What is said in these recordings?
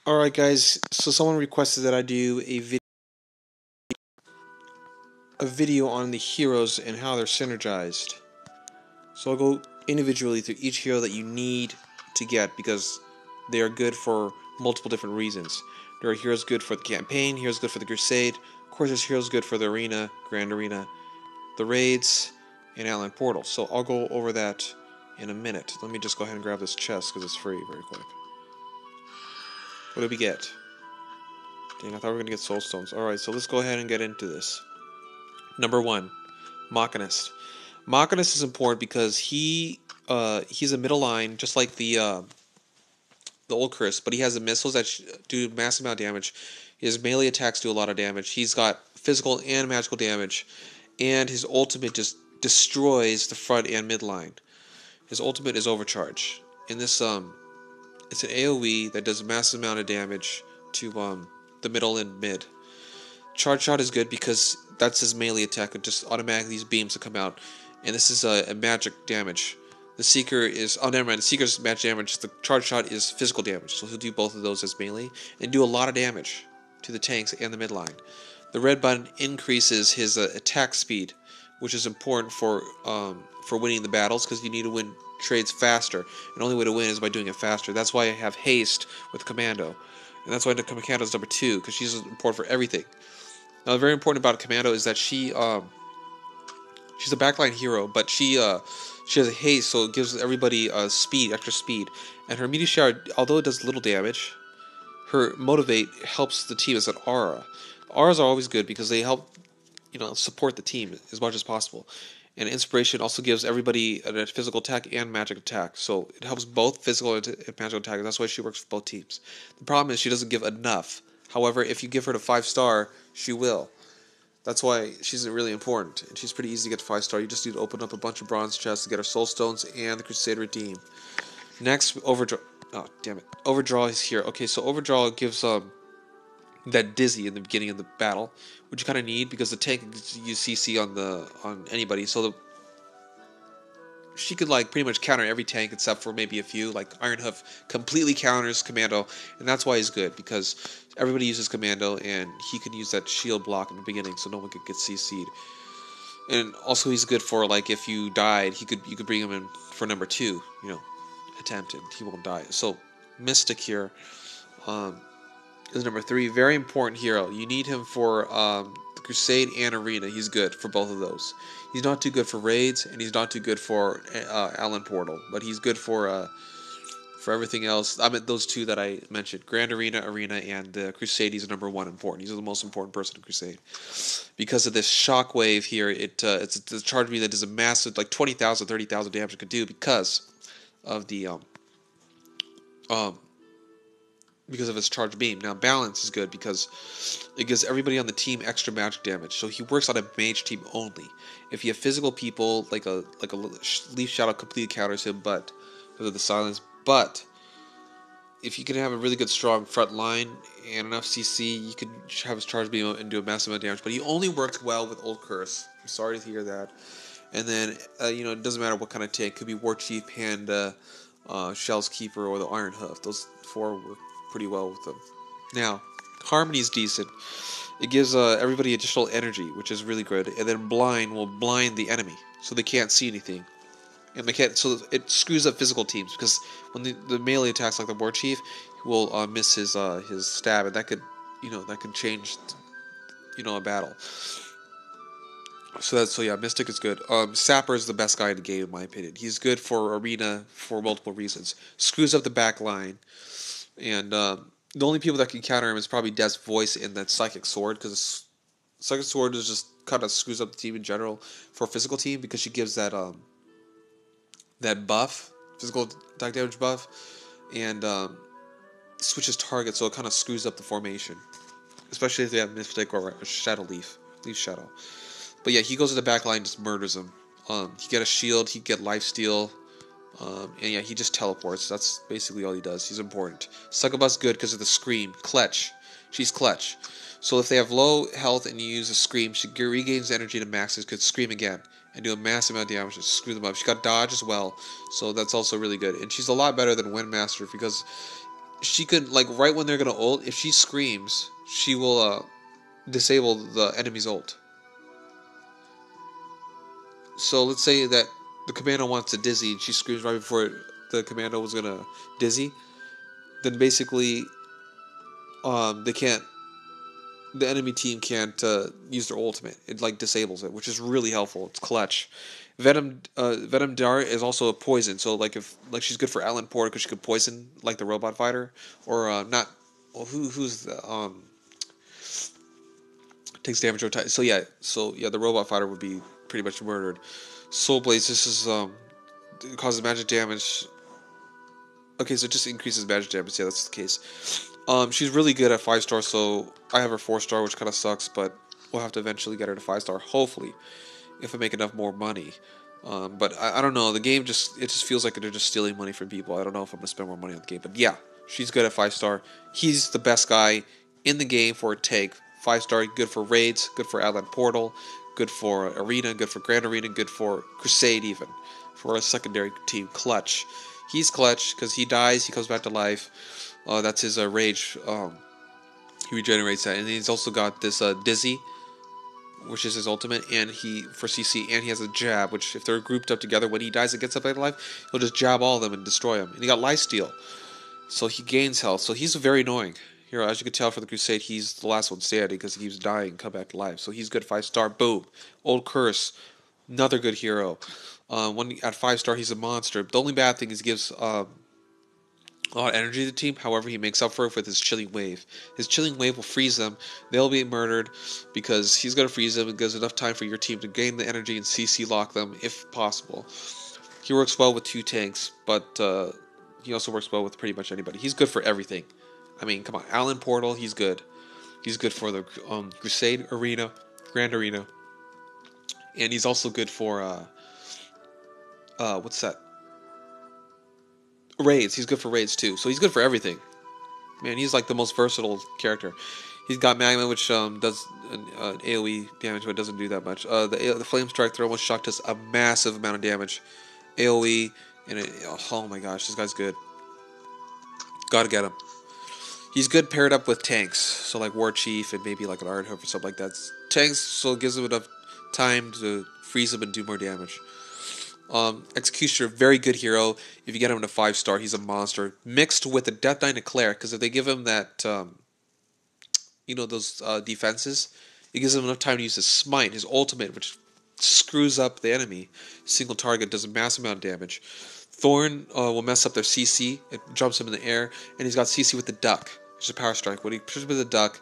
Alright guys, so someone requested that I do a video on the heroes and how they're synergized. So I'll go individually through each hero that you need to get because they are good for multiple different reasons. There are heroes good for the campaign, heroes good for the crusade, of course there's heroes good for the arena, grand arena, the raids, and outland portal. So I'll go over that in a minute. Let me just go ahead and grab this chest because it's free very quick. What did we get? Dang, I thought we were going to get soul stones. Alright, so let's go ahead and get into this. Number 1, Machinist. Machinist is important because he's a middle line, just like the old Chris, but he has the missiles that do massive amount of damage. His melee attacks do a lot of damage. He's got physical and magical damage, and his ultimate just destroys the front and mid line. His ultimate is Overcharge. In this it's an AoE that does a massive amount of damage to the middle and mid. Charge Shot is good because that's his melee attack. It just automatically these beams will come out, and this is a magic damage. The Seeker is never mind. The Seeker's magic damage. The Charge Shot is physical damage, so he'll do both of those as melee and do a lot of damage to the tanks and the midline. The red button increases his attack speed, which is important for winning the battles because you need to win trades faster. And the only way to win is by doing it faster. That's why I have haste with Commando, and that's why Commando is number 2 because she's important for everything. Now, very important about Commando is that she's a backline hero, but she has a haste, so it gives everybody extra speed. And her immediate shower, although it does little damage, her motivate helps the team as an aura. Auras are always good because they help, support the team as much as possible. And inspiration also gives everybody a physical attack and magic attack, so it helps both physical and magical attack. That's why she works for both teams. The problem is she doesn't give enough. However, if you give her to 5-star, she will. That's why she's really important, and she's pretty easy to get to 5-star. You just need to open up a bunch of bronze chests to get her soul stones and the Crusade Redeem. Next, Overdraw. Oh, damn it. Overdraw is here. Okay, so Overdraw gives that dizzy in the beginning of the battle, which you kind of need because the tank use CC on anybody. So she could pretty much counter every tank except for maybe a few. Like Ironhoof completely counters Commando, and that's why he's good because everybody uses Commando, and he can use that shield block in the beginning, so no one could get CC'd. And also he's good for if you died, you could bring him in for number 2, attempt, and he won't die. So Mystic here is number 3, very important hero. You need him for the Crusade and Arena. He's good for both of those. He's not too good for raids, and he's not too good for Allen Portal, but he's good for everything else. I mean, those 2 that I mentioned, Grand Arena, and Crusade. He's number 1 important. He's the most important person in Crusade because of this shockwave here. It's a charge beam that does a massive 20,000, 30,000 damage it could do because of the because of his charge beam. Now balance is good because it gives everybody on the team extra magic damage. So he works on a mage team only. If you have physical people, like a Leaf Shadow completely counters him, but because of the silence. But if you can have a really good strong front line and enough CC, you can have his charge beam and do a massive amount of damage. But he only worked well with Old Curse. I'm sorry to hear that. And then it doesn't matter what kind of tank. It could be War Chief, Panda, Shell's Keeper, or the Iron Hoof. Those 4 work pretty well with them. Now, Harmony is decent. It gives everybody additional energy, which is really good. And then Blind will blind the enemy, so they can't see anything. And they can't. So it screws up physical teams because when the melee attacks like the War Chief, will miss his stab, and that could change a battle. So yeah, Mystic is good. Sapper is the best guy in the game in my opinion. He's good for Arena for multiple reasons. Screws up the back line. And the only people that can counter him is probably Death's Voice and that Psychic Sword, because Psychic Sword is just kind of screws up the team in general for a physical team because she gives that buff, physical attack damage buff, and switches target, so it kind of screws up the formation, especially if they have Mystic or Shadow Leaf Shadow. But yeah, he goes to the back line, just murders him. He get a shield, he get lifesteal. And yeah, he just teleports. That's basically all he does. He's important. Succubus good because of the scream. Clutch. She's clutch. So if they have low health and you use a scream, she regains energy to maxes, could scream again and do a massive amount of damage to screw them up. She got dodge as well, so that's also really good. And she's a lot better than Windmaster because she could, like, right when they're gonna ult, if she screams, she will disable the enemy's ult. So let's say that the commando wants to dizzy, and she screams right before the commando was gonna dizzy. Then basically, they can't. The enemy team can't use their ultimate. It like disables it, which is really helpful. It's clutch. Venom Dart is also a poison. So like if like she's good for Alan Porter because she could poison like the robot fighter or not. Well, who's the takes damage over time. So yeah, the robot fighter would be pretty much murdered. Soul Blaze. This is it causes magic damage. Okay, so it just increases magic damage. Yeah, that's the case. She's really good at 5-star, so I have her 4-star, which kind of sucks, but we'll have to eventually get her to 5-star, hopefully, if I make enough more money. But I don't know. The game just feels like they're just stealing money from people. I don't know if I'm gonna spend more money on the game, but yeah, she's good at 5-star. He's the best guy in the game for a tank. 5-star, good for raids, good for Outland Portal, good for Arena, good for Grand Arena, good for Crusade even, for a secondary team. Clutch. He's clutch because he dies, he comes back to life. That's his rage. He regenerates that, and he's also got this Dizzy, which is his ultimate, and he for CC, and he has a jab, which if they're grouped up together, when he dies and gets up back to life, he'll just jab all of them and destroy them. And he got Lifesteal, so he gains health. So he's very annoying. Here, as you can tell for the Crusade, he's the last one standing because he keeps dying and come back to life. So he's good 5-star. Boom, Old Curse, another good hero. When at 5-star, he's a monster. The only bad thing is he gives a lot of energy to the team. However, he makes up for it with his Chilling Wave. His Chilling Wave will freeze them. They'll be murdered because he's going to freeze them and gives enough time for your team to gain the energy and CC lock them if possible. He works well with 2 tanks, but he also works well with pretty much anybody. He's good for everything. I mean, come on. Alan Portal, he's good. He's good for the Crusade Arena, Grand Arena. And he's also good for, what's that? Raids. He's good for raids too. So he's good for everything. Man, he's like the most versatile character. He's got Magma, which does AoE damage, but doesn't do that much. The Flame Strike Throw almost shocked us a massive amount of damage. AoE, and oh my gosh, this guy's good. Gotta get him. He's good paired up with tanks, so like War Chief and maybe like an Iron Hoof or something like that. Tanks, so it gives him enough time to freeze him and do more damage. Executioner, very good hero. If you get him to 5-star, he's a monster. Mixed with the Death Knight and Claire, because if they give him that, those defenses, it gives him enough time to use his smite, his ultimate, which screws up the enemy. Single target does a massive amount of damage. Thorn will mess up their CC. It jumps him in the air, and he's got CC with the Duck, which is a power strike. When he pushes with the Duck,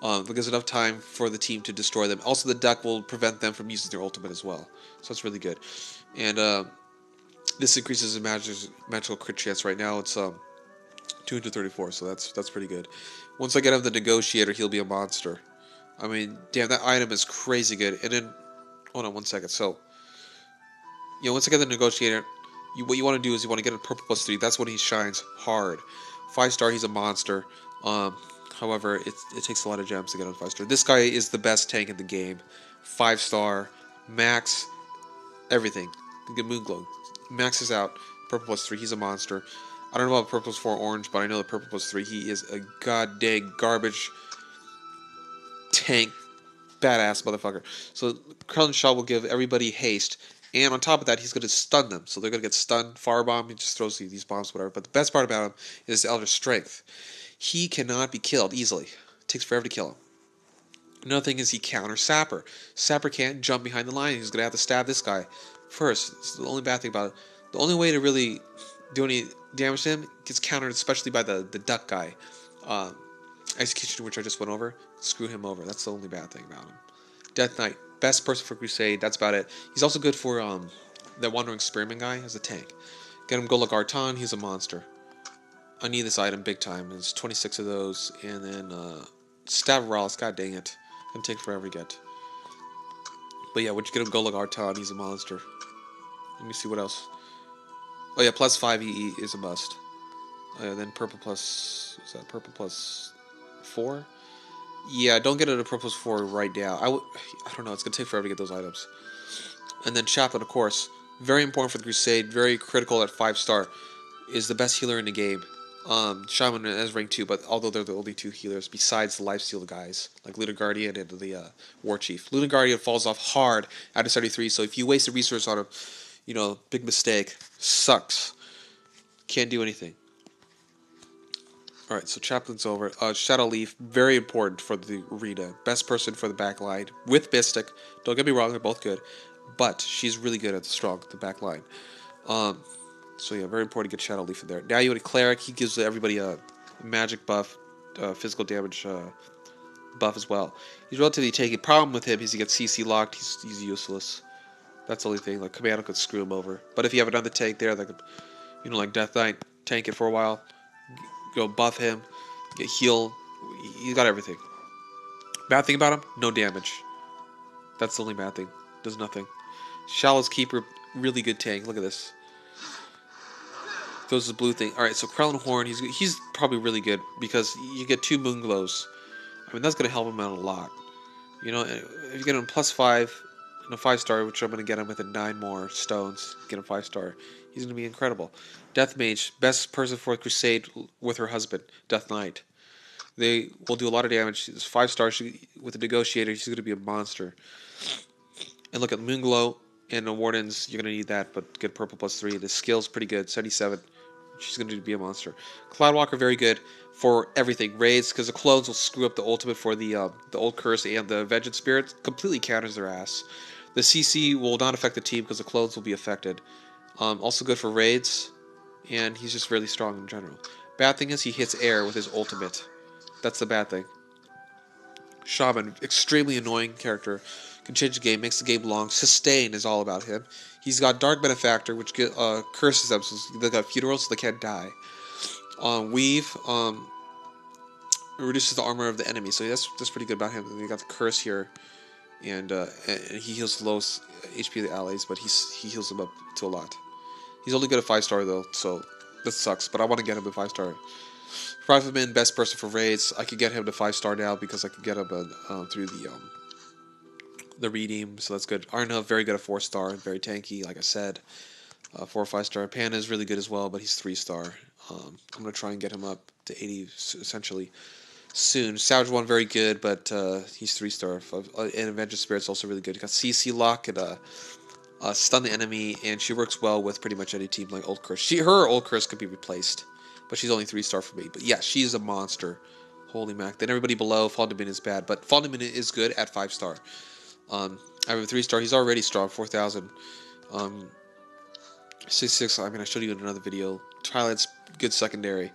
it gives enough time for the team to destroy them. Also, the Duck will prevent them from using their ultimate as well. So that's really good. And this increases his magical crit chance. Right now it's 234, so that's pretty good. Once I get him the Negotiator, he'll be a monster. I mean, damn, that item is crazy good. And then, hold on one second. So, once I get the Negotiator, what you want to do is you want to get a purple +3. That's when he shines hard. 5-star, he's a monster. However, it takes a lot of gems to get on 5-star. This guy is the best tank in the game. 5-star, max, everything. Get Moonglow. Maxes out. Purple +3. He's a monster. I don't know about purple +4 orange, but I know that purple +3. He is a goddamn garbage tank. Badass motherfucker. So Krellin Shot will give everybody haste. And on top of that, he's going to stun them. So they're going to get stunned. Firebomb. He just throws these bombs, whatever. But the best part about him is the Elder Strength. He cannot be killed easily. It takes forever to kill him. Another thing is he counters Sapper. Sapper can't jump behind the line. He's going to have to stab this guy first. It's the only bad thing about it. The only way to really do any damage to him gets countered, especially by the Duck guy. Execution, which I just went over. Screw him over. That's the only bad thing about him. Death Knight. Best person for Crusade. That's about it. He's also good for that Wandering Spearman guy as a tank. Get him Golak Artan. He's a monster. I need this item big time. There's 26 of those. And then Stavros. God dang it. Gonna take forever to get. But yeah, once you get him Golak Artan, he's a monster. Let me see what else. Oh yeah, +5 EE is a must. Oh yeah, then purple plus... Is that purple +4? Yeah, don't get it a purple +4 right now. I don't know, it's going to take forever to get those items. And then Chaplain, of course. Very important for the Crusade. Very critical at 5-star. Is the best healer in the game. Shaman is rank 2, but although they're the only 2 healers besides the lifesteal guys, like Lunar Guardian and the War Chief. Lunar Guardian falls off hard after 73, so if you waste a resource on him, big mistake. Sucks. Can't do anything. Alright, so Chaplain's over. Shadow Leaf, very important for the arena. Best person for the back line. With Mystic. Don't get me wrong, they're both good. But she's really good at the back line. So yeah, very important to get Shadow Leaf in there. Now you want a Cleric. He gives everybody a magic buff, physical damage buff as well. He's relatively tanky. Problem with him is he gets CC locked. He's useless. That's the only thing. Like, Commando could screw him over. But if you have another tank there, like Death Knight, tank it for a while, go buff him, get heal. You got everything. Bad thing about him, no damage. That's the only bad thing. Does nothing. Shallow's Keeper, really good tank. Look at this. Those is the blue thing. Alright, so Krellin Horn, he's probably really good because you get 2 Moon Glows. I mean, that's going to help him out a lot. If you get him +5 and a 5-star, which I'm going to get him with 9 more stones, get him 5-star, he's going to be incredible. Death Mage, best person for Crusade with her husband, Death Knight. They will do a lot of damage. It's 5-star. With the Negotiator, she's going to be a monster. And look at Moonglow and the Wardens, you're going to need that, but get purple +3. The skill's pretty good, 77. She's going to be a monster. Cloudwalker, very good for everything. Raids, because the clones will screw up the ultimate for the Old Curse and the Vengeance Spirit. Completely counters their ass. The CC will not affect the team because the clones will be affected. Also good for raids, and he's just really strong in general. Bad thing is he hits air with his ultimate. That's the bad thing. Shaman, extremely annoying character. Can change the game, makes the game long. Sustain is all about him. He's got Dark Benefactor, which curses them, so they got funerals, so they can't die. Weave reduces the armor of the enemy, so that's pretty good about him. We got the curse here, and he heals the lowest HP of the allies, but he heals them up to a lot. He's only good at 5-star though, so that sucks. But I want to get him to 5-star. Private Man, best person for raids. I could get him to 5-star now because I could get him through the redeem, so that's good. Arnav, very good at 4-star, very tanky, like I said. 4 or 5-star. Panda is really good as well, but he's 3-star. I'm going to try and get him up to 80 essentially soon. Savage 1, very good, but he's 3-star. And Avenger Spirit's also really good. He got CC lock and stun the enemy, and she works well with pretty much any team like Old Curse. Her Old Curse could be replaced, but she's only 3-star for me. But yeah, she's a monster. Holy mac. Then everybody below, Fall Dominion is bad, but Fall Dominion is good at 5-star. I have a 3-star. He's already strong, 4,000. 66. I mean, I showed you in another video. Twilight's good secondary.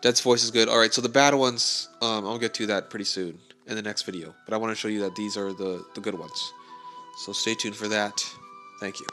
Dead's Voice is good. Alright, so the bad ones, I'll get to that pretty soon in the next video. But I want to show you that these are the good ones. So stay tuned for that. Thank you.